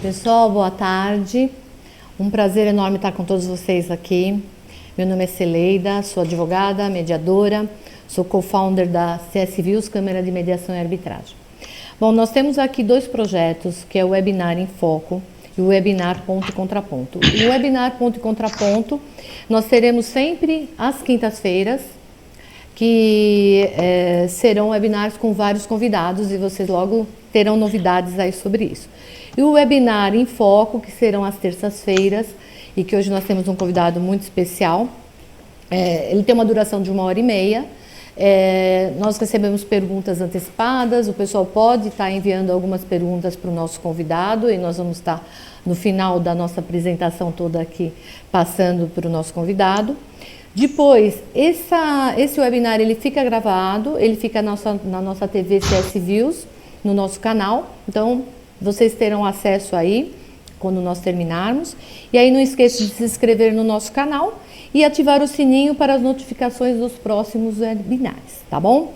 Pessoal, boa tarde. Um prazer enorme estar com todos vocês aqui. Meu nome é Celeida, sou advogada, mediadora, sou co-founder da CS Views, Câmara de Mediação e Arbitragem. Bom, nós temos aqui dois projetos, que é o Webinar em Foco e o Webinar Ponto e Contraponto. O Webinar Ponto e Contraponto, nós teremos sempre às quintas-feiras, que serão webinars com vários convidados e vocês logo terão novidades aí sobre isso. E o Webinar em Foco, que serão às terças-feiras, e que hoje nós temos um convidado muito especial. Ele tem uma duração de 1h30. Nós recebemos perguntas antecipadas, o pessoal pode estar enviando algumas perguntas para o nosso convidado, e nós vamos estar, no final da nossa apresentação toda aqui, passando para o nosso convidado. Depois, esse webinar ele fica gravado, ele fica na nossa TV CS Views, no nosso canal, então vocês terão acesso aí quando nós terminarmos. E aí não esqueça de se inscrever no nosso canal e ativar o sininho para as notificações dos próximos webinars, tá bom?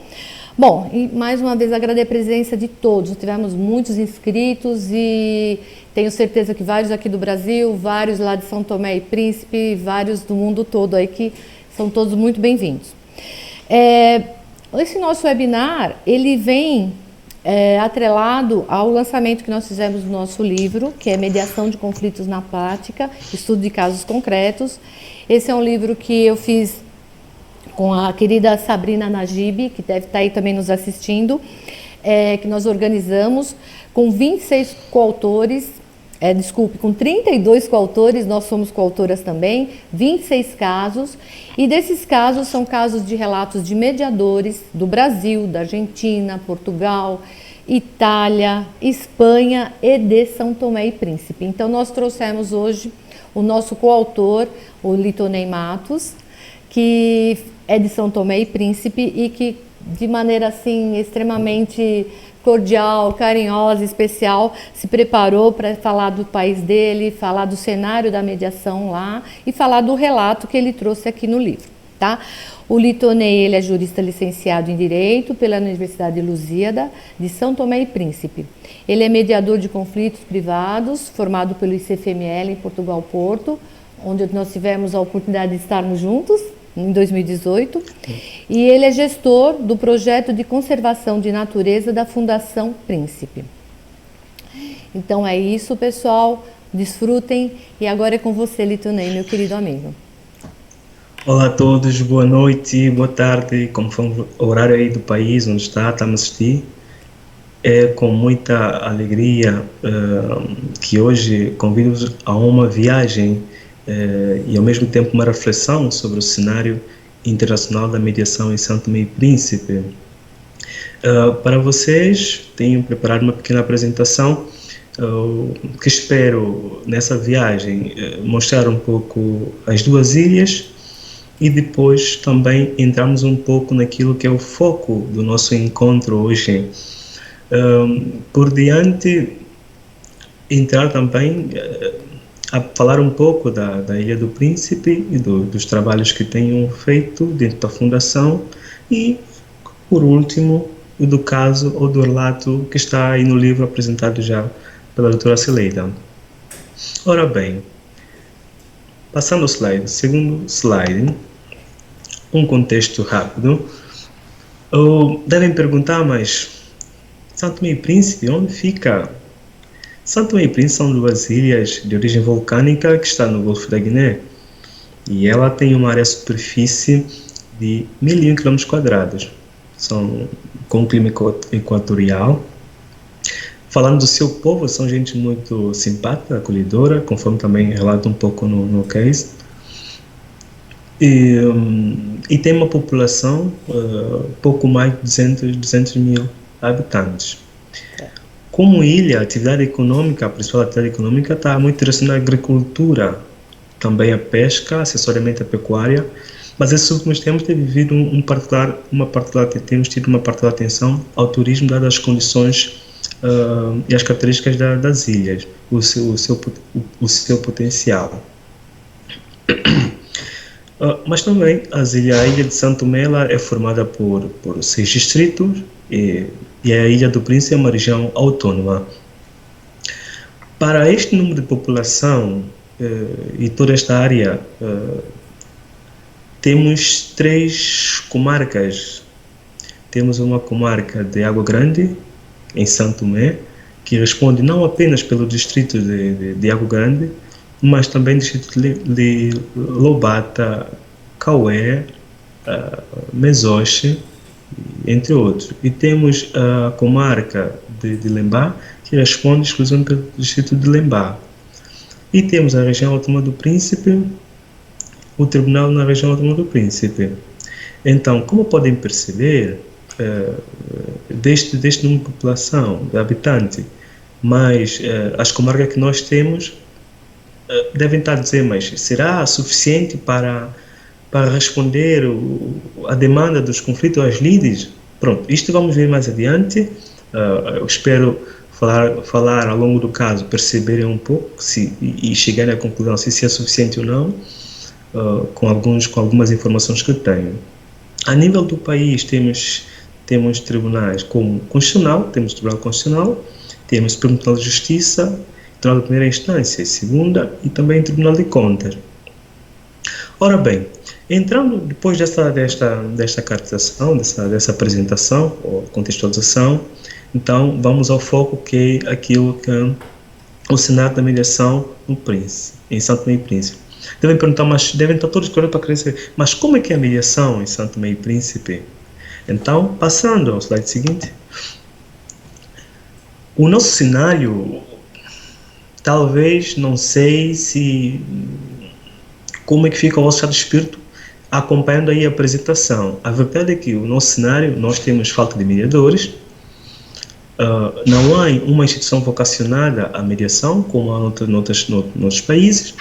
Bom, e mais uma vez agradeço a presença de todos, tivemos muitos inscritos e tenho certeza que vários aqui do Brasil, vários lá de São Tomé e Príncipe, vários do mundo todo aí que são todos muito bem-vindos. Esse nosso webinar, ele vem atrelado ao lançamento que nós fizemos do nosso livro, que é Mediação de Conflitos na Prática, Estudo de Casos Concretos. Esse é um livro que eu fiz com a querida Sabrina Najib, que deve estar aí também nos assistindo, que nós organizamos com 26 coautores, com 32 coautores, nós somos coautoras também, 26 casos, e desses casos são casos de relatos de mediadores do Brasil, da Argentina, Portugal, Itália, Espanha e de São Tomé e Príncipe. Então nós trouxemos hoje o nosso coautor, o Litonei Matos, que é de São Tomé e Príncipe e que de maneira assim extremamente cordial, carinhosa, especial, se preparou para falar do país dele, falar do cenário da mediação lá e falar do relato que ele trouxe aqui no livro, tá? O Litonei, ele é jurista licenciado em Direito pela Universidade de Lusíada, de São Tomé e Príncipe. Ele é mediador de conflitos privados, formado pelo ICFML em Portugal, Porto, onde nós tivemos a oportunidade de estarmos juntos, em 2018, e ele é gestor do projeto de conservação de natureza da Fundação Príncipe. Então é isso, pessoal, desfrutem, e agora é com você, Litonei, meu querido amigo. Olá a todos, boa noite, boa tarde, como for o horário aí do país onde está a assistir. É com muita alegria que hoje convido-vos a uma viagem e ao mesmo tempo uma reflexão sobre o cenário internacional da mediação em São Tomé e Príncipe. Para vocês, tenho preparado uma pequena apresentação que espero, nessa viagem, mostrar um pouco as duas ilhas e depois também entrarmos um pouco naquilo que é o foco do nosso encontro hoje. Por diante, entrar também a falar um pouco da Ilha do Príncipe e dos trabalhos que tenham feito dentro da Fundação e, por último, do caso ou do relato que está aí no livro apresentado já pela doutora Celeida. Ora bem, passando ao slide, segundo slide, um contexto rápido. Devem perguntar, mas São Tomé e Príncipe, onde fica? São Tomé e Príncipe são duas ilhas de origem vulcânica que está no Golfo da Guiné e ela tem uma área superfície de 1.001 km². São com clima equatorial. Falando do seu povo, são gente muito simpática, acolhedora, conforme também relato um pouco no case. E tem uma população pouco mais de 200 mil habitantes. Como ilha, a atividade econômica, a principal atividade econômica está muito relacionada à agricultura, também a pesca, acessoriamente a pecuária, mas esses últimos tempos tem vivido temos tido uma particular atenção ao turismo, dadas as condições e as características das ilhas, o seu potencial. Mas também a ilha de São Tomé é formada por 6 distritos e a Ilha do Príncipe é uma região autônoma. Para este número de população e toda esta área, temos 3 comarcas. Temos uma comarca de Água Grande, em Santo Tomé, que responde não apenas pelo distrito de Água Grande, mas também distrito de Lobata, Caué, Mesoche, entre outros. E temos a comarca de Lembá, que responde exclusivamente pelo distrito de Lembá. E temos a região autónoma do Príncipe, o tribunal na região autónoma do Príncipe. Então, como podem perceber, deste número de população, de habitante, mas as comarcas que nós temos devem estar a dizer, mas será suficiente para responder a demanda dos conflitos às lides? Pronto, isto vamos ver mais adiante. Eu espero falar ao longo do caso, perceberem um pouco e chegarem à conclusão se é suficiente ou não, com algumas informações que eu tenho. A nível do país, temos tribunais como Constitucional, temos Tribunal Constitucional, temos Supremo Tribunal de Justiça, Tribunal de Primeira Instância e Segunda, e também Tribunal de Contas. Ora bem, entrando depois desta caracterização, dessa apresentação ou contextualização, então vamos ao foco, que é aquilo que o cenário da mediação no Príncipe, em Santo Tomé e Príncipe. Devem perguntar, mas devem estar todos curiosos para querer saber, mas como é que é a mediação em Santo Tomé e Príncipe? Então, passando ao slide seguinte, o nosso cenário, talvez, não sei como é que fica o vosso estado de espírito acompanhando aí a apresentação. A verdade é que o nosso cenário, nós temos falta de mediadores, não há uma instituição vocacionada à mediação, como há noutros países,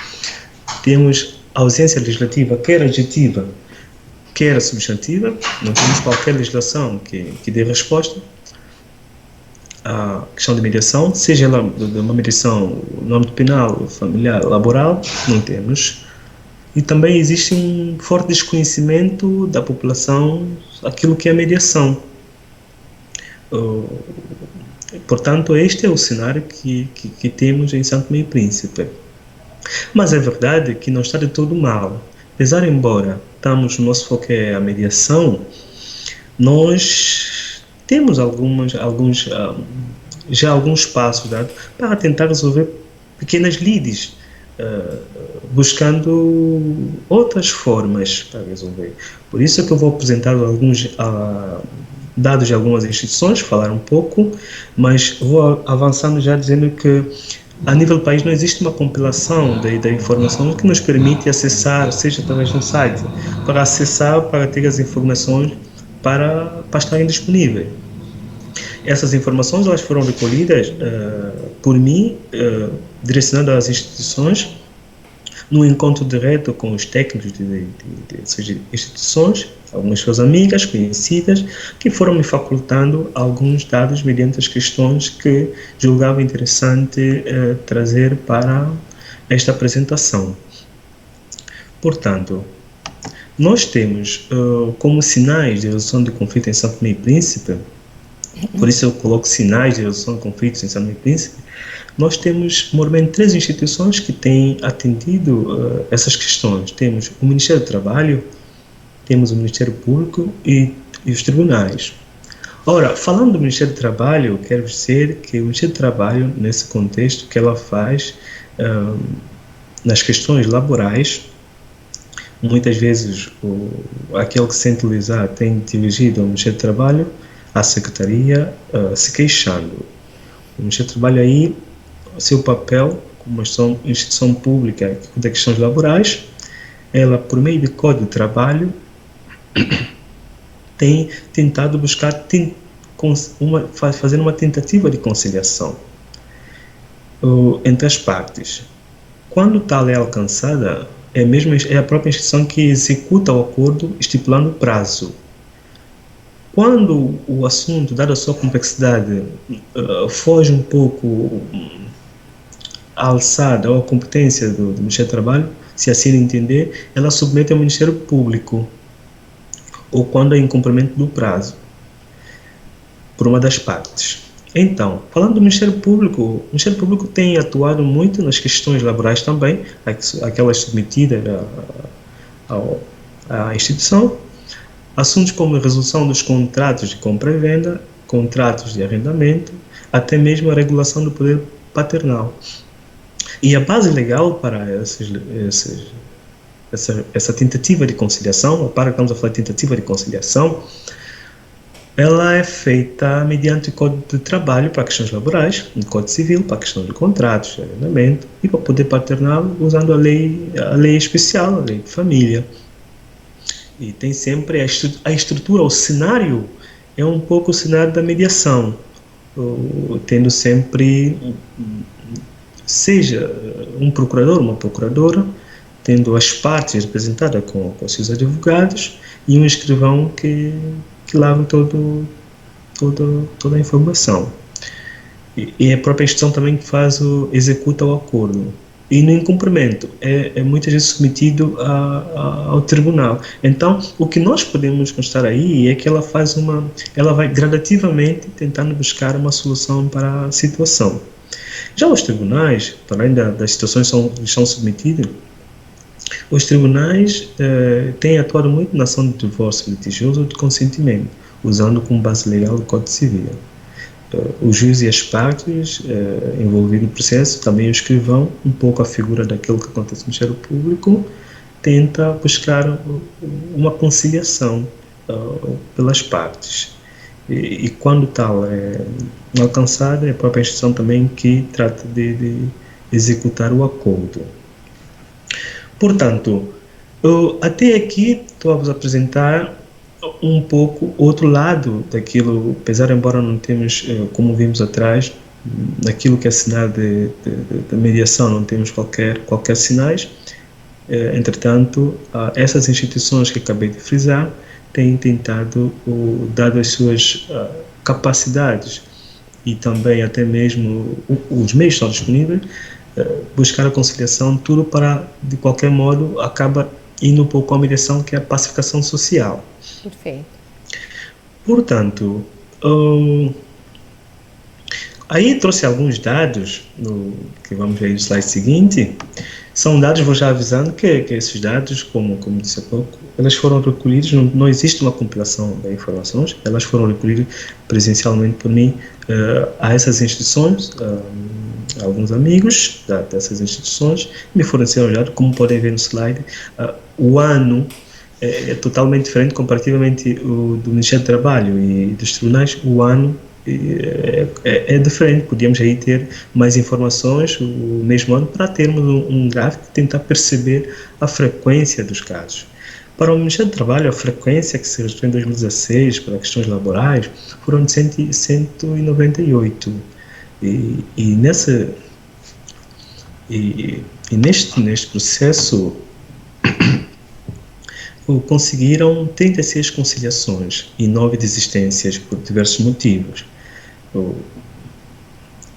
temos ausência legislativa, quer adjetiva, quer substantiva, não temos qualquer legislação que dê resposta à questão de mediação, seja ela de uma mediação no âmbito penal, familiar, laboral, não temos. E também existe um forte desconhecimento da população daquilo que é a mediação. Portanto, este é o cenário que temos em Santo Tomé e Príncipe. Mas é verdade que não está de todo mal. Apesar, embora estamos no nosso foco é a mediação, nós temos já alguns passos dados para tentar resolver pequenas lides, buscando outras formas para resolver. Por isso é que eu vou apresentar alguns dados de algumas instituições, falar um pouco, mas vou avançando já dizendo que a nível do país não existe uma compilação da informação que nos permite acessar, seja através de um site, para acessar, para ter as informações para estarem disponíveis. Essas informações elas foram recolhidas por mim, direcionando às instituições, no encontro direto com os técnicos de instituições, algumas suas amigas, conhecidas, que foram me facultando alguns dados mediante as questões que julgava interessante trazer para esta apresentação. Portanto, nós temos como sinais de resolução de conflito em Santo Tomé e Príncipe, por isso eu coloco sinais de resolução de conflitos em Santo Tomé e Príncipe, nós temos, mormente, 3 instituições que têm atendido essas questões. Temos o Ministério do Trabalho, temos o Ministério Público e os tribunais. Ora, falando do Ministério do Trabalho, eu quero dizer que o Ministério do Trabalho, nesse contexto que ela faz nas questões laborais, muitas vezes aquele que se sente utilizar tem dirigido ao Ministério do Trabalho, à Secretaria, se queixando. O Ministério do Trabalho aí, seu papel como instituição pública que cuida de questões laborais, ela, por meio de Código de Trabalho, tem tentado buscar fazer uma tentativa de conciliação entre as partes. Quando tal é alcançada, é a própria instituição que executa o acordo estipulando o prazo. Quando o assunto, dada a sua complexidade, foge um pouco à alçada ou à competência do Ministério do Trabalho, se assim entender, ela submete ao Ministério Público, ou quando há incumprimento do prazo, por uma das partes. Então, falando do o Ministério Público tem atuado muito nas questões laborais também, aquelas submetidas ao- à instituição, assuntos como a resolução dos contratos de compra e venda, contratos de arrendamento, até mesmo a regulação do poder paternal. E a base legal para essa tentativa de conciliação, para que estamos a falar de tentativa de conciliação, ela é feita mediante o Código de Trabalho para questões laborais, o Código Civil para questões de contratos, de arrendamento, e para o poder paternal usando a lei especial, a lei de família. E tem sempre a estrutura, o cenário é um pouco o cenário da mediação, tendo sempre, seja um procurador, uma procuradora, tendo as partes representadas com seus advogados e um escrivão que lava toda a informação. E a própria instituição também executa o acordo. E no incumprimento é muitas vezes submetido ao tribunal. Então, o que nós podemos constar aí é que ela vai gradativamente tentando buscar uma solução para a situação. Já os tribunais, para além das situações que são submetidas, os tribunais têm atuado muito na ação de divórcio litigioso ou de consentimento, usando como base legal o Código Civil. O juiz e as partes envolvidos no processo, também o escrivão, um pouco a figura daquilo que acontece no Ministério Público, tenta buscar uma conciliação pelas partes. E quando tal é alcançada, é a própria instituição também que trata de executar o acordo. Portanto, até aqui estou a vos apresentar um pouco outro lado daquilo, apesar embora não temos, como vimos atrás, naquilo que é sinal de mediação, não temos qualquer sinais. Entretanto, essas instituições que acabei de frisar têm tentado, dado as suas capacidades e também até mesmo os meios que estão disponíveis, buscar a conciliação, tudo para, de qualquer modo, acaba indo um pouco à mediação, que é a pacificação social. Perfeito. Portanto, aí trouxe alguns dados, que vamos ver no slide seguinte. São dados, vou já avisando que esses dados, como disse há pouco, elas foram recolhidas, não existe uma compilação de informações, elas foram recolhidas presencialmente por mim a essas instituições, alguns amigos dessas instituições me forneceram dados, como podem ver no slide. O ano é totalmente diferente comparativamente do Ministério do Trabalho e dos tribunais. O ano é diferente, podíamos aí ter mais informações o mesmo ano para termos um gráfico e tentar perceber a frequência dos casos. Para o Ministério do Trabalho, a frequência que se registrou em 2016 para questões laborais foram de 198. E neste processo conseguiram 36 conciliações e 9 desistências por diversos motivos.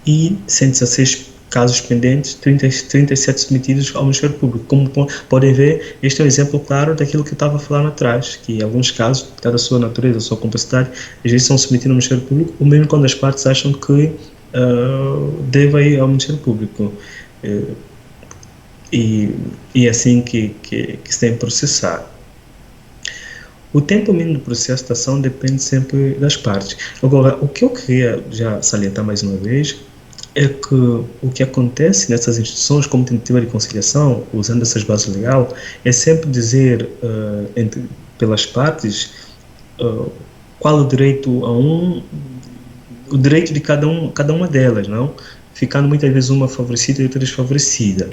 E 116 casos pendentes, 37 submetidos ao Ministério Público. Como podem ver, este é um exemplo claro daquilo que eu estava falando atrás, que em alguns casos, dada a sua natureza, a sua complexidade, às vezes são submetidos ao Ministério Público, ou mesmo quando as partes acham que deve ir ao Ministério Público. E é assim que se tem que processar. O tempo mínimo do processo de ação depende sempre das partes. Agora, o que eu queria já salientar mais uma vez é que o que acontece nessas instituições como tentativa de conciliação, usando essas bases legais, é sempre dizer pelas partes qual o direito o direito de cada uma delas, não? Ficando muitas vezes uma favorecida e outra desfavorecida.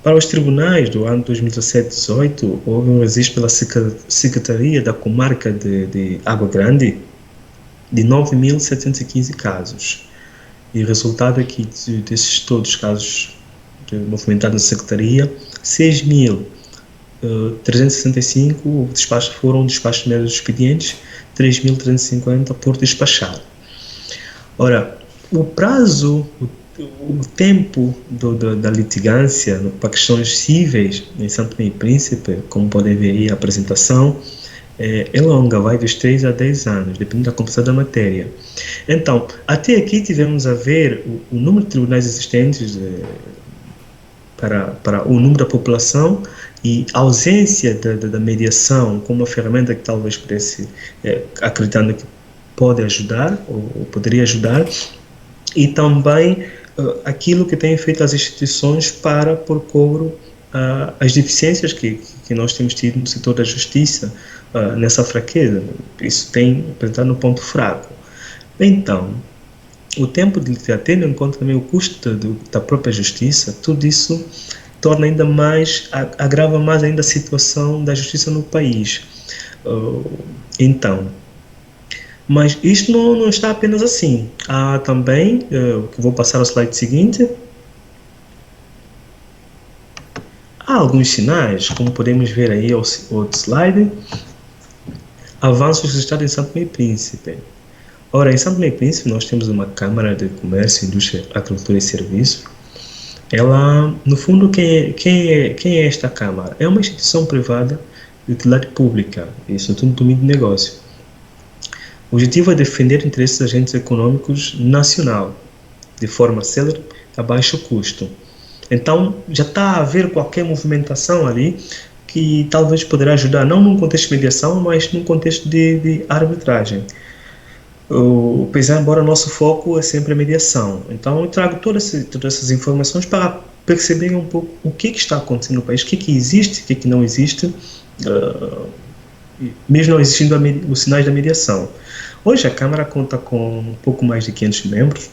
Para os tribunais do ano 2017-18, houve um registro pela Secretaria da Comarca de Água Grande de 9.715 casos. E o resultado é que desses todos os casos movimentados na Secretaria, 6.365 foram despachos médios expedientes, 3.350 por despachar. Ora, o prazo, o tempo da litigância para questões cíveis em Santo Tomé e Príncipe, como podem ver aí a apresentação, é longa, vai dos 3 a 10 anos, dependendo da complexidade da matéria. Então, até aqui tivemos a ver o número de tribunais existentes para o número da população e a ausência da mediação como uma ferramenta que talvez pudesse, acreditando que pode ajudar ou poderia ajudar, e também aquilo que têm feito as instituições para pôr cobro as deficiências que nós temos tido no setor da justiça, nessa fraqueza. Isso tem apresentado um ponto fraco. Então, o tempo de tendo em conta também o custo da própria justiça, tudo isso torna ainda mais, agrava mais ainda a situação da justiça no país. Então, mas isto não está apenas assim. Há também, que vou passar ao slide seguinte, há alguns sinais, como podemos ver aí ao outro slide, avanços registrados em São Tomé e Príncipe. Ora, em São Tomé e Príncipe nós temos uma Câmara de Comércio, Indústria, Agricultura e Serviços. Ela, no fundo, quem é esta Câmara? É uma instituição privada de utilidade pública, isso tudo no domínio de negócio. O objetivo é defender interesses dos agentes econômicos nacional, de forma célere, a baixo custo. Então, já está a haver qualquer movimentação ali que talvez poderá ajudar, não num contexto de mediação, mas num contexto de arbitragem. Embora o nosso foco é sempre a mediação. Então, eu trago todas essas informações para perceber um pouco o que está acontecendo no país, o que existe, o que não existe, mesmo não existindo os sinais da mediação. Hoje a Câmara conta com um pouco mais de 500 membros,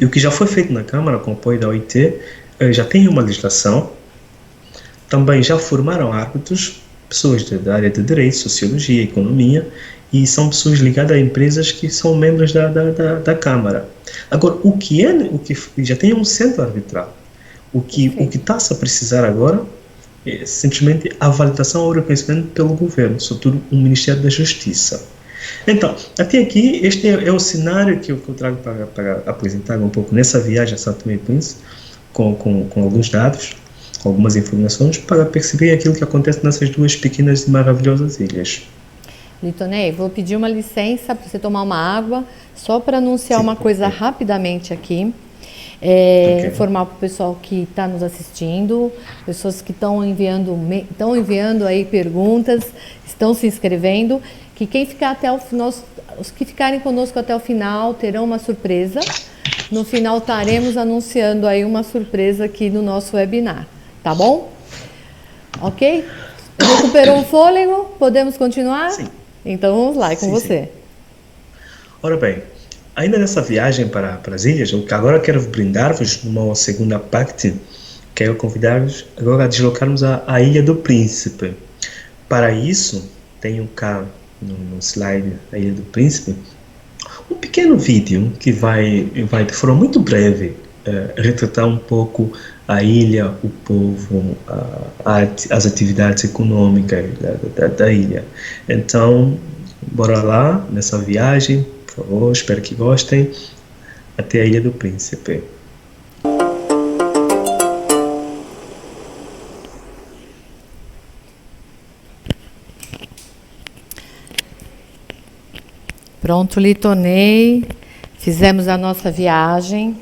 e o que já foi feito na Câmara, com o apoio da OIT, já tem uma legislação, também já formaram árbitros, pessoas da área de Direito, Sociologia, Economia, e são pessoas ligadas a empresas que são membros da Câmara. Agora, o que já tem um centro arbitral, o que está-se a precisar agora é simplesmente a validação ou reconhecimento pelo governo, sobretudo o Ministério da Justiça. Então, até aqui, este é o cenário que eu trago para apresentar um pouco nessa viagem a São Tomé e Príncipe, com alguns dados, algumas informações, para perceber aquilo que acontece nessas duas pequenas e maravilhosas ilhas. Litonei, vou pedir uma licença para você tomar uma água, só para anunciar uma coisa rapidamente aqui. Informar para o pessoal que está nos assistindo, pessoas que estão enviando aí perguntas, estão se inscrevendo, que quem ficar até o final, os que ficarem conosco até o final terão uma surpresa. No final estaremos anunciando aí uma surpresa aqui no nosso webinar, tá bom? Ok? Recuperou o fôlego? Podemos continuar? Sim. Então vamos lá, é com você. Sim. Ora bem, ainda nessa viagem para as ilhas, eu agora quero brindar-vos numa segunda parte, quero convidar-vos agora a deslocarmos à Ilha do Príncipe. Para isso, tenho cá no slide a Ilha do Príncipe um pequeno vídeo que vai de forma muito breve retratar um pouco a ilha, o povo, as atividades econômicas da ilha. Então, bora lá nessa viagem, por favor, espero que gostem, até a Ilha do Príncipe. Pronto, Litonei, fizemos a nossa viagem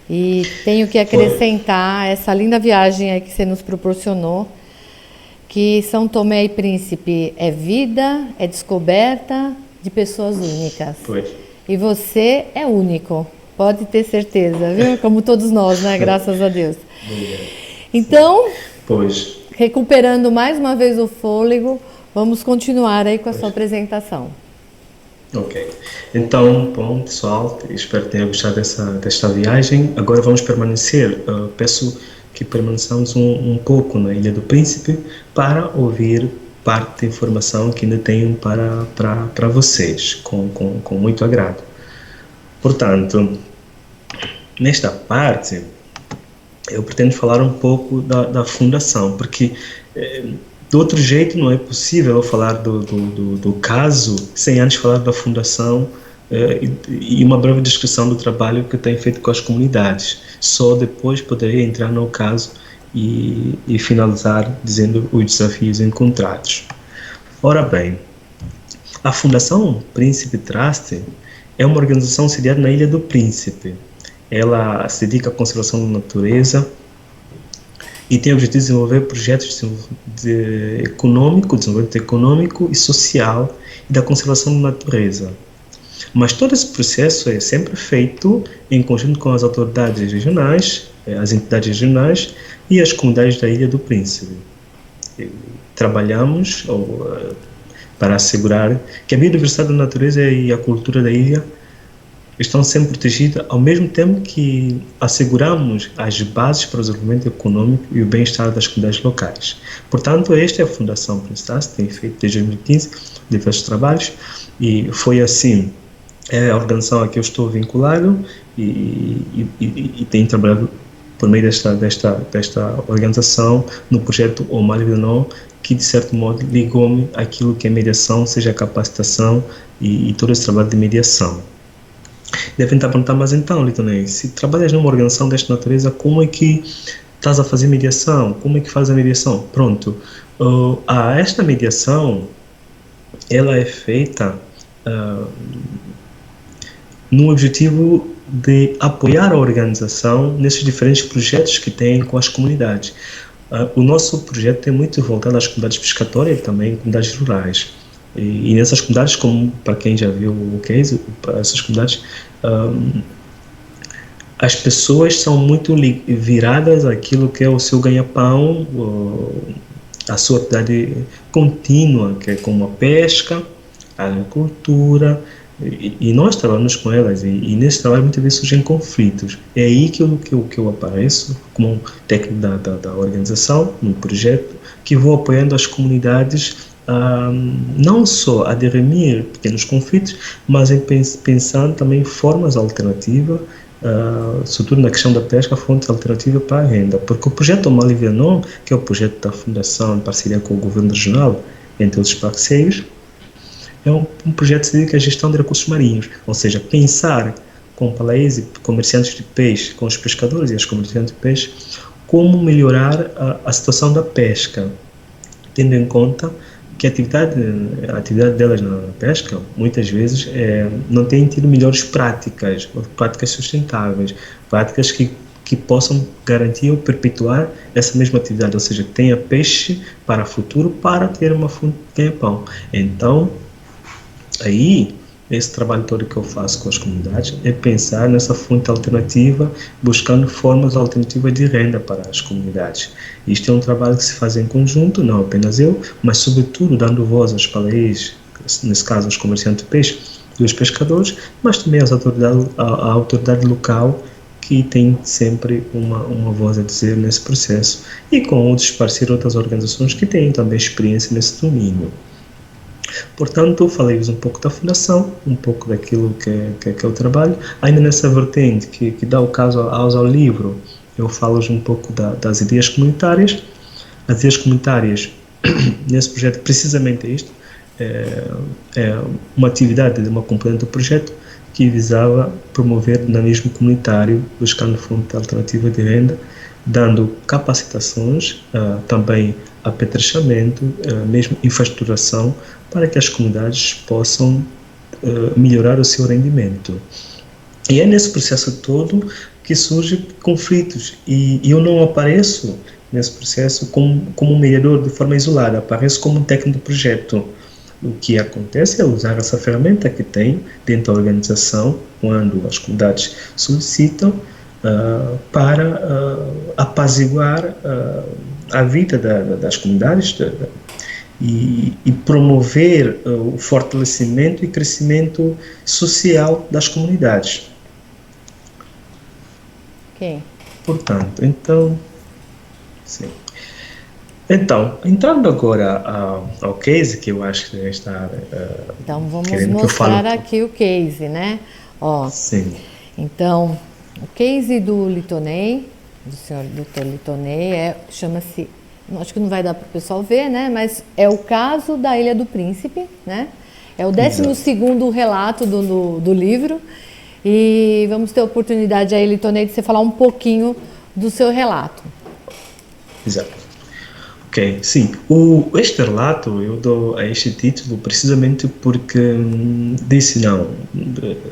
e tenho que acrescentar essa linda viagem aí que você nos proporcionou, que São Tomé e Príncipe é vida, é descoberta de pessoas únicas. Pois. E você é único, pode ter certeza, viu? Como todos nós, né? Graças a Deus. Então, pois. Recuperando mais uma vez o fôlego, vamos continuar aí com a sua apresentação. Ok. Então, bom, pessoal, espero que tenham gostado desta viagem. Agora vamos permanecer, peço que permaneçamos um pouco na Ilha do Príncipe para ouvir parte da informação que ainda tenho para vocês, com muito agrado. Portanto, nesta parte, eu pretendo falar um pouco da fundação, porque de outro jeito não é possível eu falar do caso sem antes falar da fundação e uma breve descrição do trabalho que tem feito com as comunidades. Só depois poderia entrar no caso e finalizar dizendo os desafios encontrados. Ora bem, a Fundação Príncipe Trust é uma organização sediada na Ilha do Príncipe. Ela se dedica à conservação da natureza e tem o objetivo de desenvolver projetos desenvolvimento econômico e social e da conservação da natureza. Mas todo esse processo é sempre feito em conjunto com as autoridades regionais, as entidades regionais e as comunidades da Ilha do Príncipe. Trabalhamos para assegurar que a biodiversidade da natureza e a cultura da ilha estão sempre protegidas, ao mesmo tempo que asseguramos as bases para o desenvolvimento econômico e o bem-estar das comunidades locais. Portanto, esta é a Fundação Príncipe Trust, tem feito desde 2015 diversos trabalhos, e foi assim, é a organização a que eu estou vinculado e tenho trabalhado por meio desta organização no projeto O Mal Não, que de certo modo ligou-me àquilo que é mediação, seja a capacitação e todo esse trabalho de mediação. Devem estar a perguntar, mas então, Litonei, se trabalhas numa organização desta natureza, como é que estás a fazer mediação? Como é que faz a mediação? Pronto, esta mediação, ela é feita no objetivo de apoiar a organização nesses diferentes projetos que tem com as comunidades. O nosso projeto é muito voltado às comunidades pescatórias e também comunidades rurais. E nessas comunidades, como para quem já viu o case, para essas comunidades, as pessoas são muito viradas àquilo que é o seu ganha-pão, a sua atividade contínua, que é como a pesca, a agricultura, e nós trabalhamos com elas, e nesse trabalho muitas vezes surgem conflitos. É aí que eu apareço como técnico da organização, no projeto, que vou apoiando as comunidades não só a dirimir pequenos conflitos, mas em pensando também em formas alternativas, sobretudo na questão da pesca, fonte alternativa para a renda. Porque o projeto Malivianon, que é o projeto da Fundação em parceria com o Governo Regional, entre outros parceiros, é um projeto que se dedica à gestão de recursos marinhos, ou seja, pensar com palaíes e comerciantes de peixe, com os pescadores e as comerciantes de peixe, como melhorar a situação da pesca, tendo em conta que a atividade delas na pesca, muitas vezes, não tem tido melhores práticas sustentáveis, práticas que possam garantir ou perpetuar essa mesma atividade, ou seja, que tenha peixe para o futuro, para ter uma fonte de ganha-pão. Então, aí, esse trabalho todo que eu faço com as comunidades é pensar nessa fonte alternativa, buscando formas alternativas de renda para as comunidades. Isto é um trabalho que se faz em conjunto, não apenas eu, mas sobretudo dando voz aos palaíes, nesse caso aos comerciantes de peixe e aos pescadores, mas também à autoridade local, que tem sempre uma voz a dizer nesse processo, e com outros parceiros, outras organizações que têm também experiência nesse domínio. Portanto, falei-vos um pouco da Fundação, um pouco daquilo que é o trabalho. Ainda nessa vertente que dá o caso ao livro, eu falo-vos um pouco das ideias comunitárias. As ideias comunitárias, nesse projeto, precisamente é isto, é uma atividade, uma componente do projeto que visava promover dinamismo comunitário, buscando fonte alternativa de renda, dando capacitações, também apetrechamento, mesmo infraestruturação, para que as comunidades possam melhorar o seu rendimento. E é nesse processo todo que surgem conflitos, e eu não apareço nesse processo como um mediador de forma isolada, apareço como um técnico do projeto. O que acontece é usar essa ferramenta que tem dentro da organização, quando as comunidades solicitam, para apaziguar a vida das comunidades e promover o fortalecimento e crescimento social das comunidades. Ok. Portanto, então, sim. Então, entrando agora ao case, que eu acho que já está então, vamos mostrar aqui o case, né? Ó, sim. Então, o case do Litonei, do senhor Dr. Litonei, chama-se, acho que não vai dar para o pessoal ver, né? Mas é o caso da Ilha do Príncipe, né? É o 12º relato do livro. E vamos ter a oportunidade aí, Litonei, de você falar um pouquinho do seu relato. Exato. Ok, sim. Este relato eu dou a este título precisamente porque disse não,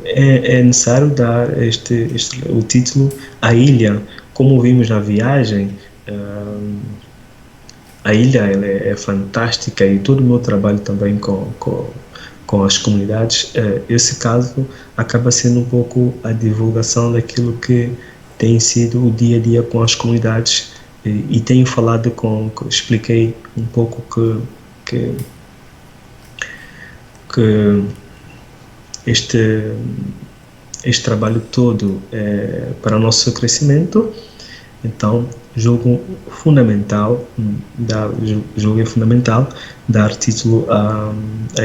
é necessário dar o título à ilha, como vimos na viagem. hum, a ilha ela é fantástica e todo o meu trabalho também com as comunidades, esse caso acaba sendo um pouco a divulgação daquilo que tem sido o dia a dia com as comunidades e tenho falado expliquei um pouco que, que este, este trabalho todo é para o nosso crescimento. Então, julgo fundamental dar título a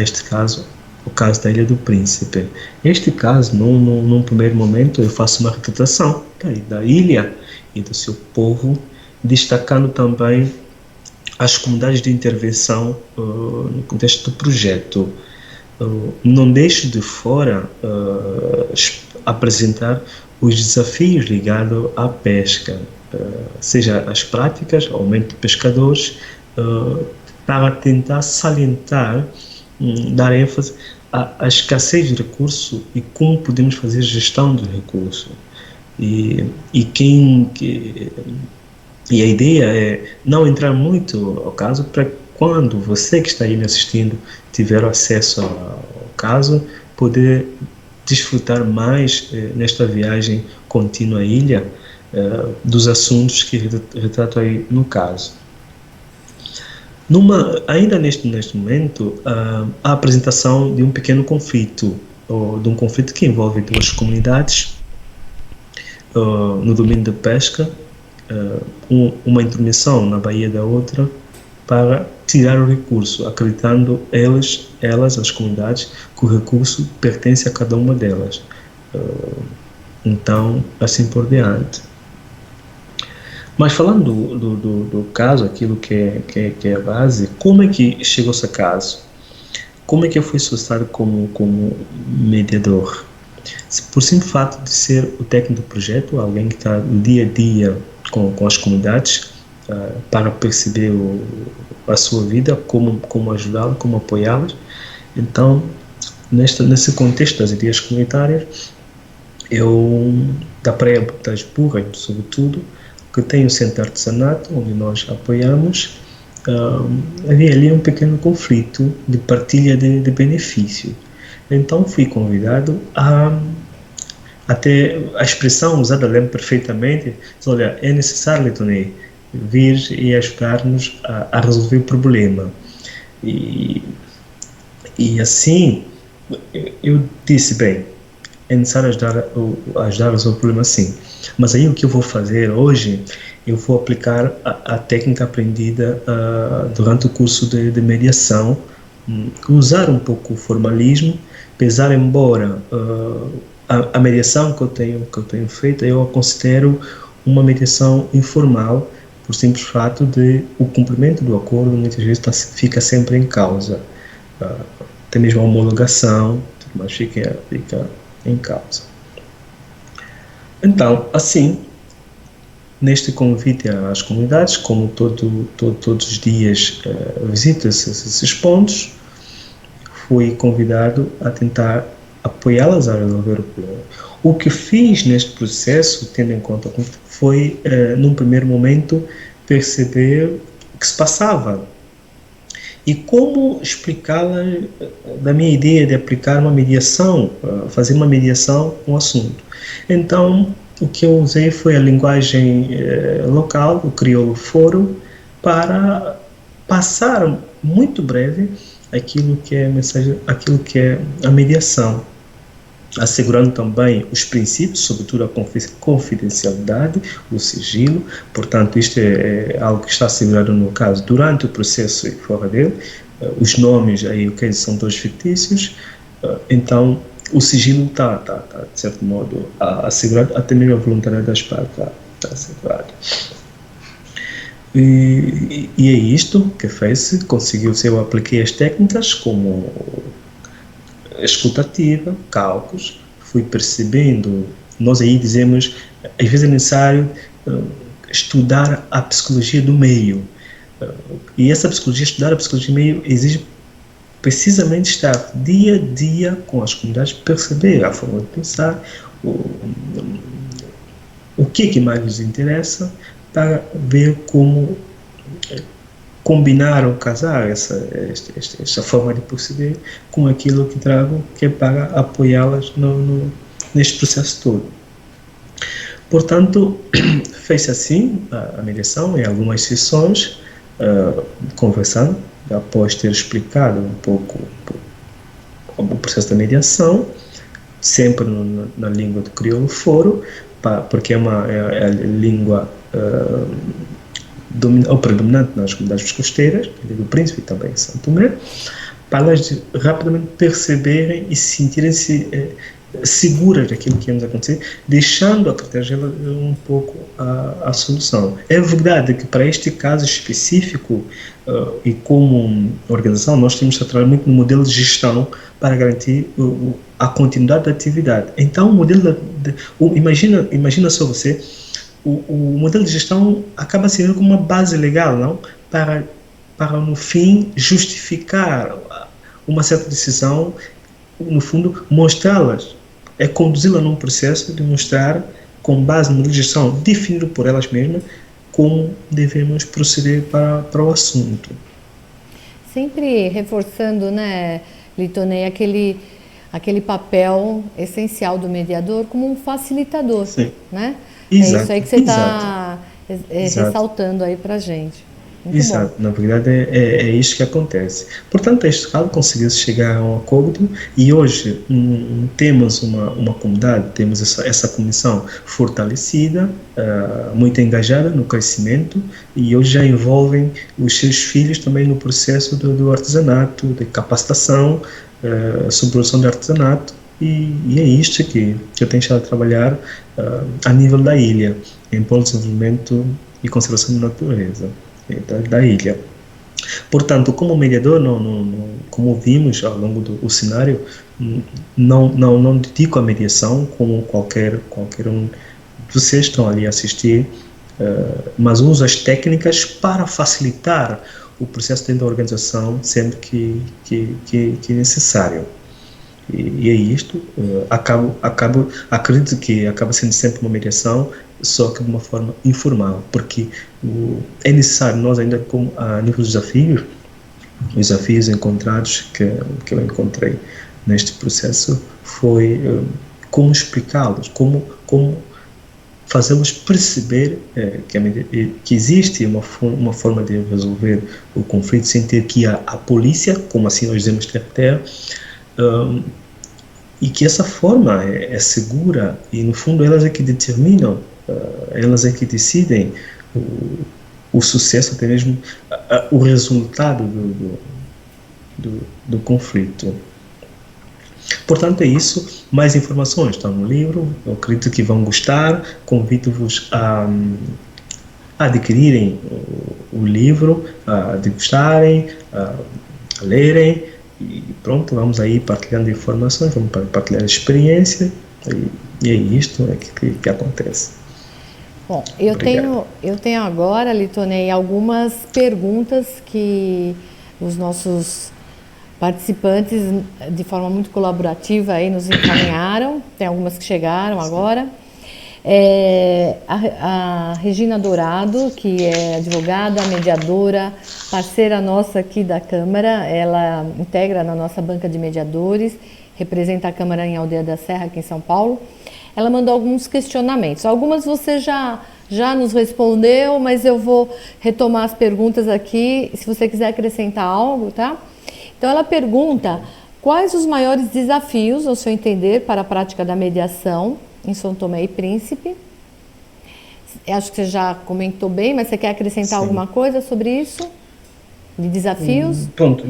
este caso, o caso da Ilha do Príncipe. Este caso, num primeiro momento, eu faço uma retratação da ilha e do seu povo, destacando também as comunidades de intervenção no contexto do projeto. Não deixo de fora apresentar os desafios ligados à pesca, seja as práticas, aumento de pescadores, para tentar salientar, dar ênfase à escassez de recursos e como podemos fazer gestão dos recursos. E, e, quem, que, e a ideia é não entrar muito ao caso para quando você que está aí me assistindo tiver acesso ao caso, poder desfrutar mais nesta viagem contínua à ilha dos assuntos que retrato aí no caso. Ainda neste momento, a apresentação de um pequeno conflito, ou de um conflito que envolve duas comunidades no domínio da pesca, uma intromissão na baía da outra para tirar o recurso, acreditando elas, as comunidades, que o recurso pertence a cada uma delas. Então, assim por diante. Mas falando do caso, aquilo que é a base, como é que chegou-se a caso? Como é que eu fui associado como mediador? Por simples fato de ser o técnico do projeto, alguém que está no dia a dia com as comunidades, para perceber a sua vida, como ajudá-las, como apoiá-las. Então, nesse contexto das ideias comunitárias, da Praia das Burras, sobretudo, que tem o centro de artesanato, onde nós apoiamos, havia ali um pequeno conflito de partilha de benefício. Então fui convidado até a expressão usada, lembro perfeitamente, olha, é necessário, Letonei, vir e ajudar-nos a resolver o problema. E assim, eu disse, bem, é necessário ajudar a resolver o problema sim. Mas aí o que eu vou fazer hoje, eu vou aplicar a técnica aprendida durante o curso de mediação, usar um pouco o formalismo, apesar embora a mediação que eu tenho feito, eu a considero uma mediação informal, por simples fato de o cumprimento do acordo muitas vezes fica sempre em causa. Até mesmo a homologação, mas fica em causa. Então, assim, neste convite às comunidades, como todos os dias visito esses pontos, fui convidado a tentar apoiá-las a resolver o problema. O que fiz neste processo, tendo em conta, foi, num primeiro momento, perceber o que se passava e como explicá-la da minha ideia de aplicar uma mediação, fazer uma mediação com o assunto. Então, o que eu usei foi a linguagem local, o crioulo foro, para passar muito breve aquilo que é a mediação, assegurando também os princípios, sobretudo a confidencialidade, o sigilo. Portanto, isto é algo que está assegurado no caso durante o processo e fora dele. Os nomes aí, são todos fictícios. Então, o sigilo está de certo modo assegurado, até mesmo a voluntariedade das partes está assegurado. E é isto que fez, conseguiu-se, eu apliquei as técnicas como escutativa, cálculos, fui percebendo, nós aí dizemos, às vezes é necessário estudar a psicologia do meio, E essa psicologia, estudar a psicologia meio exige precisamente estar dia a dia com as comunidades, perceber a forma de pensar, o, o que mais lhes interessa, para ver como combinar ou casar esta forma de proceder com aquilo que trago, que é para apoiá-las neste processo todo. Portanto, fez-se assim a mediação em algumas sessões, conversando, após ter explicado um pouco o processo da mediação, sempre na língua do crioulo foro, porque é a língua predominante nas comunidades costeiras, do Príncipe e também em São Tomé, para elas rapidamente perceberem e sentirem-se seguras daquilo que ia acontecer, deixando a critério um pouco a solução. É verdade que para este caso específico, e como organização, nós temos que trabalhar muito no modelo de gestão para garantir a continuidade da atividade. Então, o modelo imagina só você, o modelo de gestão acaba sendo como uma base legal, não? Para no fim justificar uma certa decisão, no fundo mostrá-las, conduzi-la num processo de mostrar, com base no modelo de gestão definido por elas mesmas, como devemos proceder para o assunto. Sempre reforçando, né, Litonei, aquele papel essencial do mediador como um facilitador. Sim. Né? Exato, é isso aí que você está ressaltando aí para a gente. Muito Exato, bom. Na verdade é isso que acontece. Portanto, este caso conseguiu chegar a um acordo e hoje temos uma comunidade, temos essa comissão fortalecida, muito engajada no crescimento e hoje já envolvem os seus filhos também no processo do artesanato, de capacitação sobre produção de artesanato e é isto que eu tenho estado a trabalhar a nível da ilha, em prol de desenvolvimento e conservação da natureza da ilha. Portanto, como mediador, como vimos ao longo do cenário, não dedico a mediação como qualquer um de vocês estão ali a assistir, mas uso as técnicas para facilitar o processo dentro da organização sempre que é necessário. E é isto. Acredito que acaba sendo sempre uma mediação, só que de uma forma informal, porque é necessário, nós ainda a nível dos desafios, os desafios encontrados que eu encontrei neste processo foi como explicá-los, como fazê-los perceber que existe uma forma de resolver o conflito sem ter que ir à polícia, como assim nós dizemos terra, e que essa forma é segura e no fundo elas é que determinam, elas é que decidem o sucesso, até mesmo o resultado do conflito. Portanto, é isso. Mais informações estão no livro. Eu acredito que vão gostar. Convido-vos a adquirirem o livro, a degustarem, a lerem. E pronto, vamos aí partilhando informações, vamos partilhar a experiência. E é isto que acontece. Bom, eu tenho agora, Litonei, algumas perguntas que os nossos participantes, de forma muito colaborativa, aí nos encaminharam. Tem algumas que chegaram agora. A Regina Dourado, que é advogada, mediadora, parceira nossa aqui da Câmara, ela integra na nossa banca de mediadores, representa a Câmara em Aldeia da Serra, aqui em São Paulo. Ela mandou alguns questionamentos. Algumas você já nos respondeu, mas eu vou retomar as perguntas aqui, se você quiser acrescentar algo, tá? Então, ela pergunta: quais os maiores desafios, ao seu entender, para a prática da mediação em São Tomé e Príncipe? Acho que você já comentou bem, mas você quer acrescentar alguma coisa sobre isso? De desafios? Pronto.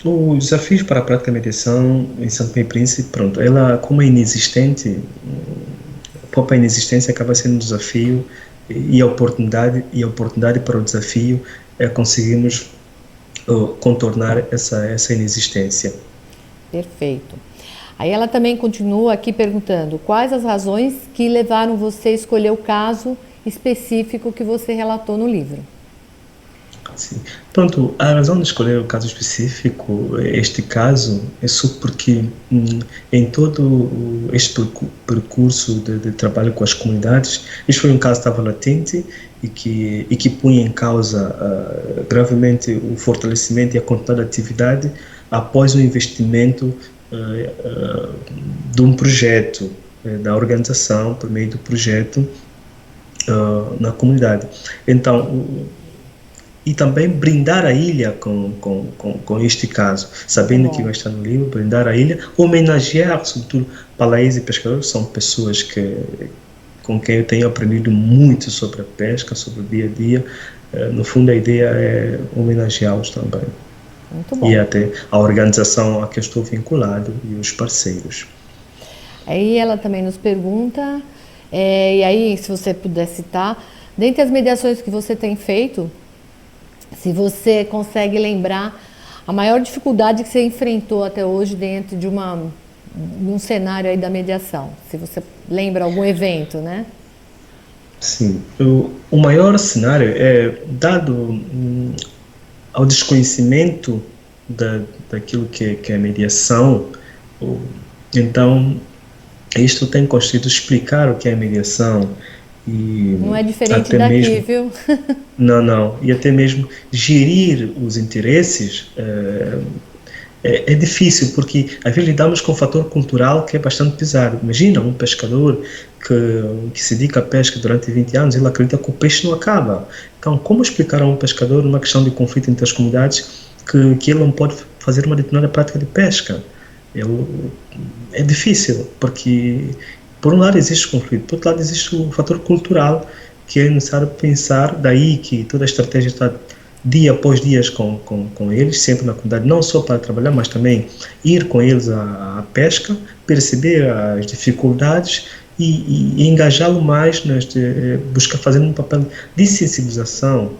Os desafios para a prática da mediação em São Tomé e Príncipe, pronto, ela como é inexistente, a própria inexistência acaba sendo um desafio e a oportunidade para o desafio é conseguirmos contornar essa inexistência. Perfeito. Aí ela também continua aqui perguntando: quais as razões que levaram você a escolher o caso específico que você relatou no livro? Sim. Pronto, a razão de escolher o caso específico, este caso, é só porque em todo este percurso de trabalho com as comunidades, este foi um caso que estava latente e que punha em causa gravemente o fortalecimento e a continuidade da atividade após o investimento de um projeto, da organização, por meio do projeto, na comunidade. Então, e também brindar a ilha com este caso, sabendo que vai estar no livro, brindar a ilha, homenagear, sobretudo, palaíes e pescadores, são pessoas com quem eu tenho aprendido muito sobre a pesca, sobre o dia a dia. No fundo, a ideia é homenageá-los também. Muito bom. E até a organização a que eu estou vinculado e os parceiros. Aí ela também nos pergunta, e aí se você puder citar, dentre as mediações que você tem feito, se você consegue lembrar a maior dificuldade que você enfrentou até hoje dentro de um cenário aí da mediação, se você lembra algum evento, né? Sim, o maior cenário é dado ao desconhecimento daquilo que é mediação. Então, isto tem consistido explicar o que é mediação e Não é diferente até daqui, mesmo viu? não, e até mesmo gerir os interesses é difícil, porque às vezes lidamos com um fator cultural que é bastante pesado. Imagina um pescador que se dedica à pesca durante 20 anos, ele acredita que o peixe não acaba. Então, como explicar a um pescador numa questão de conflito entre as comunidades que ele não pode fazer uma determinada prática de pesca? É difícil, porque por um lado existe o conflito, por outro lado existe o fator cultural que é necessário pensar, daí que toda a estratégia está dia após dia com eles, sempre na comunidade, não só para trabalhar, mas também ir com eles à pesca, perceber as dificuldades e engajá-lo mais, buscar fazer um papel de sensibilização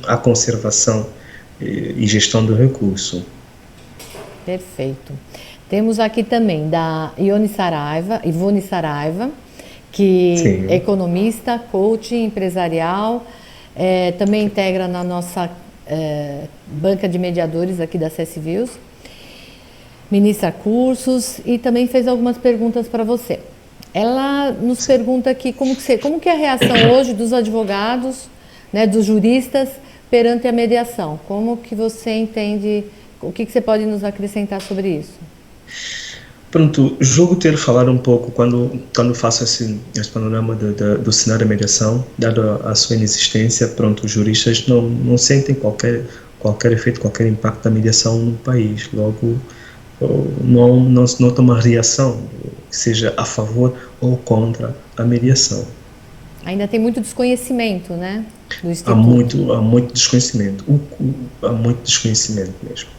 à conservação e gestão do recurso. Perfeito. Temos aqui também da Ivone Saraiva, que Sim. é economista, coach empresarial, também integra na nossa banca de mediadores aqui da CSViews, ministra cursos e também fez algumas perguntas para você. Ela nos pergunta aqui como que é a reação hoje dos advogados, né, dos juristas perante a mediação. Como que você entende, o que você pode nos acrescentar sobre isso? Pronto, julgo ter falado um pouco quando faço esse panorama do cenário da mediação, dado a sua inexistência. Pronto, os juristas não sentem qualquer efeito, qualquer impacto da mediação no país. Logo, não se nota uma reação, que seja a favor ou contra a mediação. Ainda tem muito desconhecimento, né, do Instituto. Há muito desconhecimento, há muito desconhecimento mesmo.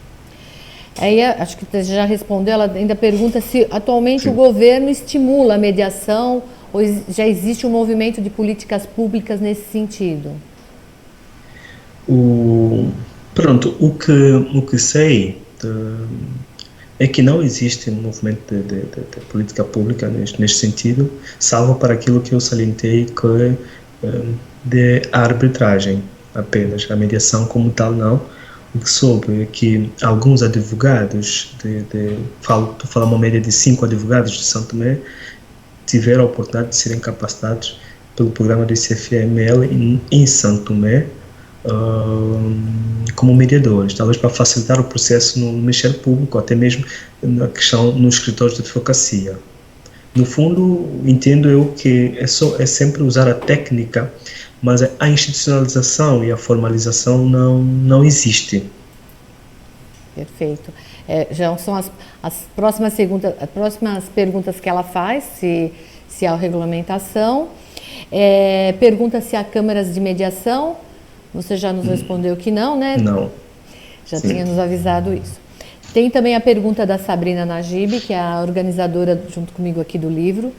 Aí, acho que você já respondeu, ela ainda pergunta se atualmente Sim. o governo estimula a mediação ou já existe um movimento de políticas públicas nesse sentido. Pronto, o que sei é que não existe um movimento de política pública neste sentido, salvo para aquilo que eu salientei, que é de arbitragem apenas, a mediação como tal não. O que soube é que alguns advogados, estou falando uma média de 5 advogados de São Tomé, tiveram a oportunidade de serem capacitados pelo programa do CFML em São Tomé como mediadores, talvez para facilitar o processo no Ministério Público, até mesmo na questão nos escritórios de advocacia. No fundo, entendo eu que é sempre usar a técnica, mas a institucionalização e a formalização não existe. Perfeito. Já são as próximas perguntas que ela faz, se há regulamentação. Pergunta se há câmaras de mediação. Você já nos respondeu que não, né? Não. Já Sim. tinha nos avisado isso. Tem também a pergunta da Sabrina Najib, que é a organizadora junto comigo aqui do livro,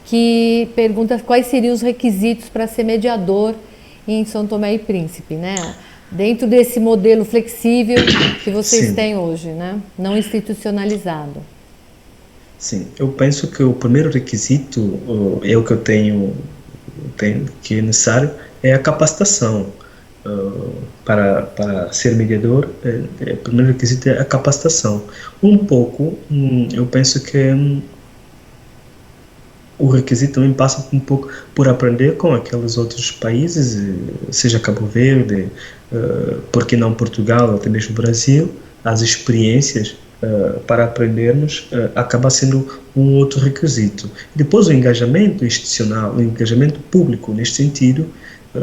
que pergunta quais seriam os requisitos para ser mediador em São Tomé e Príncipe, né? Dentro desse modelo flexível que vocês Sim. têm hoje, né? Não institucionalizado. Sim, eu penso que o primeiro requisito é o que eu tenho que é necessário, é a capacitação. para ser mediador, o primeiro requisito é a capacitação. Eu penso que o requisito também passa um pouco por aprender com aqueles outros países, seja Cabo Verde, por que não Portugal, ou até mesmo Brasil, as experiências para aprendermos acaba sendo um outro requisito. Depois o engajamento institucional, o engajamento público neste sentido,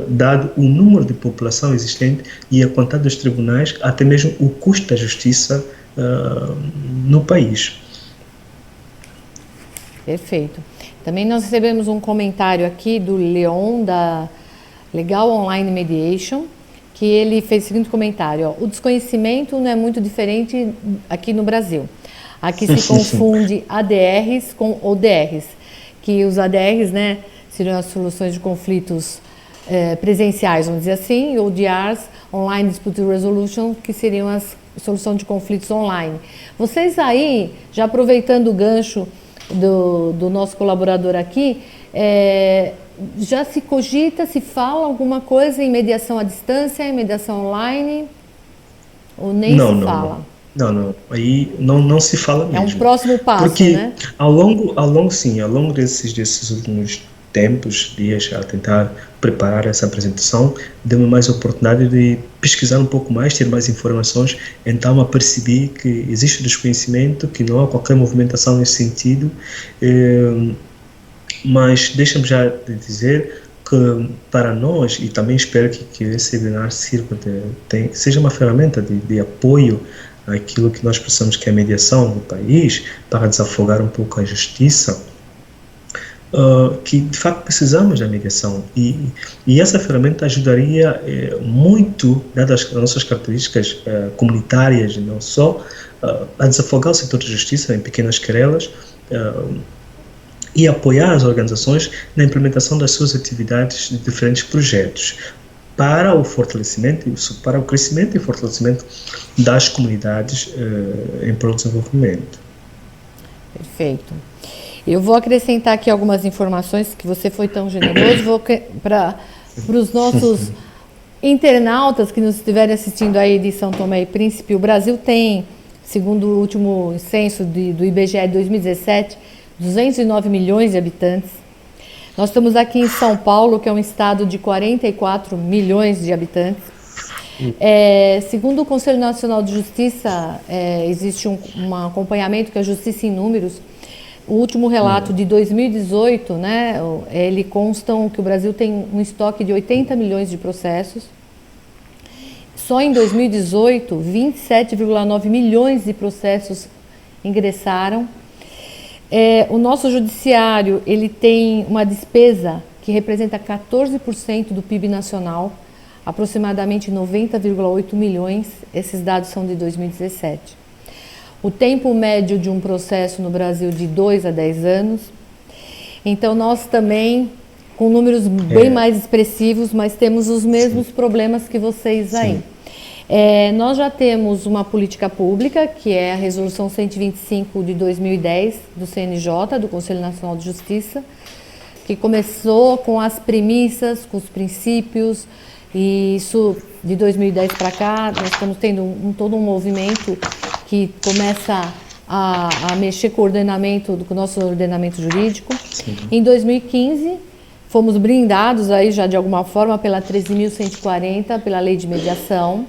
dado o número de população existente e a quantidade dos tribunais, até mesmo o custo da justiça no país. Perfeito. Também nós recebemos um comentário aqui do Leon, da Legal Online Mediation, que ele fez o seguinte comentário: ó, o desconhecimento não é muito diferente aqui no Brasil. Aqui se confunde ADRs com ODRs, que os ADRs, né, seriam as soluções de conflitos presenciais, vamos dizer assim, e ODRs, Online Dispute Resolution, que seriam as soluções de conflitos online. Vocês aí, já aproveitando o gancho do nosso colaborador aqui, já se cogita, se fala alguma coisa em mediação à distância, em mediação online, ou nem se fala? Não. Aí não se fala mesmo. É um próximo passo, porque né? ao longo desses últimos tempos, dias, a tentar preparar essa apresentação, deu-me mais oportunidade de pesquisar um pouco mais, ter mais informações, então apercebi que existe desconhecimento, que não há qualquer movimentação nesse sentido, mas deixa-me já de dizer que para nós, e também espero que esse webinar sirva seja uma ferramenta de apoio àquilo que nós pensamos que é a mediação no país, para desafogar um pouco a justiça, que de facto precisamos da mediação, e essa ferramenta ajudaria muito, dadas as nossas características comunitárias, não só, a desafogar o setor de justiça em pequenas querelas, e apoiar as organizações na implementação das suas atividades de diferentes projetos para o fortalecimento, para o crescimento e fortalecimento das comunidades em prol do desenvolvimento. Perfeito. Eu vou acrescentar aqui algumas informações, que você foi tão generoso, para os nossos internautas que nos estiverem assistindo aí de São Tomé e Príncipe. O Brasil tem, segundo o último censo do IBGE de 2017, 209 milhões de habitantes. Nós estamos aqui em São Paulo, que é um estado de 44 milhões de habitantes. Segundo o Conselho Nacional de Justiça, existe um acompanhamento que é a Justiça em Números. O último relato de 2018, né, ele constam que o Brasil tem um estoque de 80 milhões de processos. Só em 2018, 27,9 milhões de processos ingressaram. O nosso judiciário, ele tem uma despesa que representa 14% do PIB nacional, aproximadamente 90,8 milhões, esses dados são de 2017. O tempo médio de um processo no Brasil de 2 a 10 anos. Então, nós também, com números bem mais expressivos, mas temos os mesmos problemas que vocês aí. Nós já temos uma política pública, que é a Resolução 125 de 2010, do CNJ, do Conselho Nacional de Justiça, que começou com as premissas, com os princípios, e isso de 2010 para cá, nós estamos tendo todo um movimento que começa a mexer com o nosso ordenamento jurídico. Sim. Em 2015, fomos blindados aí já de alguma forma pela 13.140, pela Lei de Mediação.